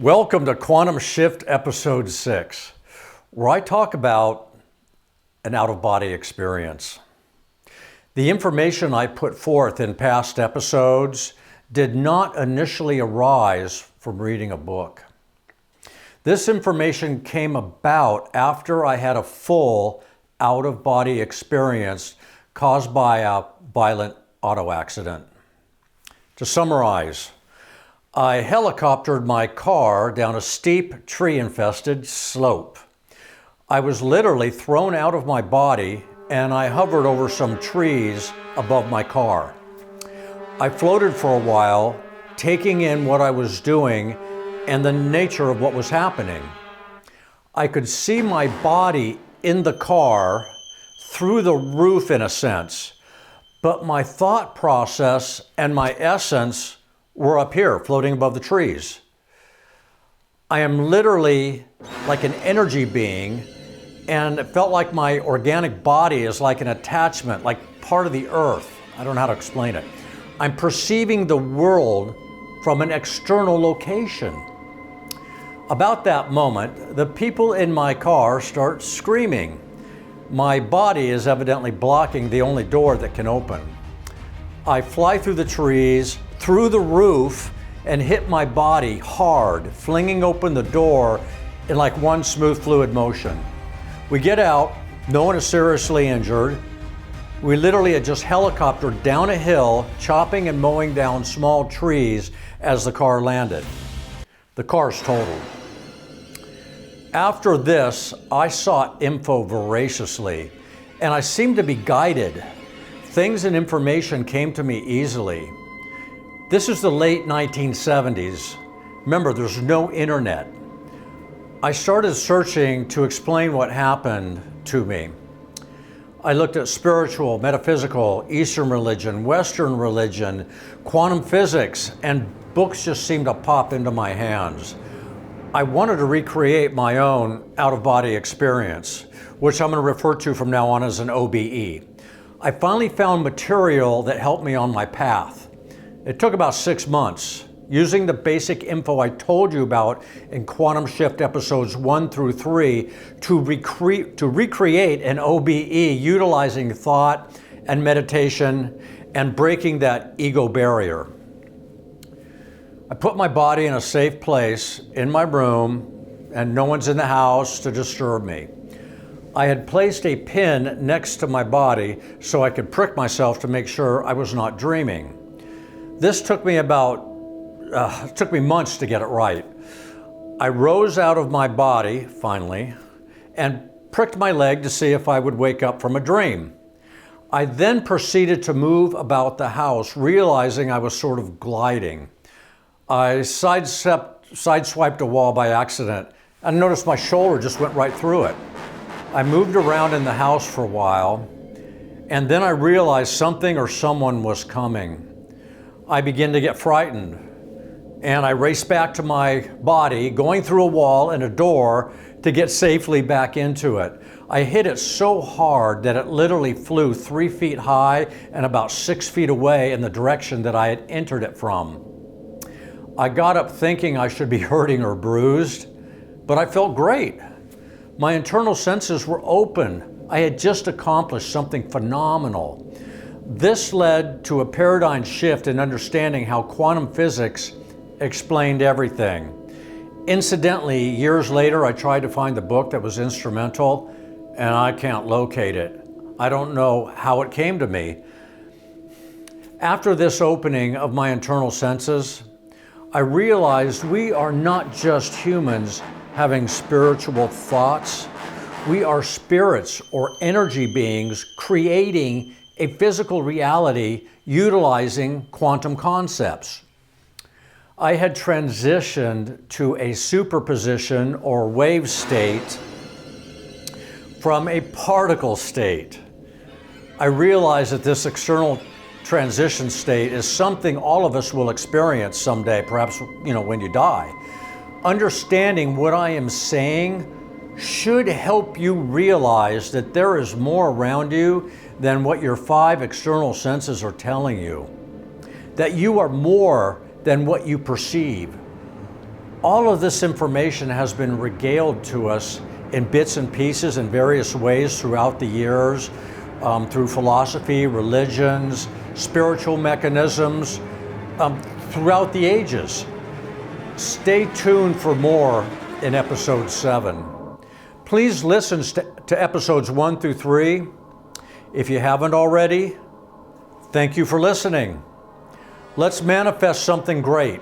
Welcome to Quantum Shift Episode 6, where I talk about an out-of-body experience. The information I put forth in past episodes did not initially arise from reading a book. This information came about after I had a full out-of-body experience caused by a violent auto accident. To summarize, I helicoptered my car down a steep, tree-infested slope. I was literally thrown out of my body and I hovered over some trees above my car. I floated for a while, taking in what I was doing and the nature of what was happening. I could see my body in the car through the roof in a sense, but my thought process and my essence were up here, floating above the trees. I am literally like an energy being, and it felt like my organic body is like an attachment, like part of the earth. I don't know how to explain it. I'm perceiving the world from an external location. About that moment, the people in my car start screaming. My body is evidently blocking the only door that can open. I fly through the trees, through the roof, and hit my body hard, flinging open the door in like one smooth fluid motion. We get out, no one is seriously injured. We literally had just helicoptered down a hill, chopping and mowing down small trees as the car landed. The car's totaled. After this, I sought info voraciously, and I seemed to be guided. Things and information came to me easily. This is the late 1970s. Remember, there's no internet. I started searching to explain what happened to me. I looked at spiritual, metaphysical, Eastern religion, Western religion, quantum physics, and books just seemed to pop into my hands. I wanted to recreate my own out-of-body experience, which I'm going to refer to from now on as an OBE. I finally found material that helped me on my path. It took about 6 months, using the basic info I told you about in Quantum Shift episodes 1 through 3 to recreate an OBE utilizing thought and meditation and breaking that ego barrier. I put my body in a safe place in my room and no one's in the house to disturb me. I had placed a pin next to my body so I could prick myself to make sure I was not dreaming. This took me months to get it right. I rose out of my body, finally, and pricked my leg to see if I would wake up from a dream. I then proceeded to move about the house, realizing I was sort of gliding. I sideswiped a wall by accident and noticed my shoulder just went right through it. I moved around in the house for a while, and then I realized something or someone was coming. I began to get frightened, and I raced back to my body, going through a wall and a door to get safely back into it. I hit it so hard that it literally flew 3 feet high and about 6 feet away in the direction that I had entered it from. I got up thinking I should be hurting or bruised, but I felt great. My internal senses were open. I had just accomplished something phenomenal. This led to a paradigm shift in understanding how quantum physics explained everything. Incidentally, years later, I tried to find the book that was instrumental, and I can't locate it. I don't know how it came to me. After this opening of my internal senses, I realized we are not just humans having spiritual thoughts. We are spirits or energy beings creating a physical reality utilizing quantum concepts. I had transitioned to a superposition or wave state from a particle state. I realized that this external transition state is something all of us will experience someday, perhaps when you die. Understanding what I am saying should help you realize that there is more around you than what your 5 external senses are telling you. That you are more than what you perceive. All of this information has been regaled to us in bits and pieces in various ways throughout the years, through philosophy, religions, spiritual mechanisms, throughout the ages. Stay tuned for more in episode 7. Please listen to episodes 1 through 3. If you haven't already, thank you for listening. Let's manifest something great.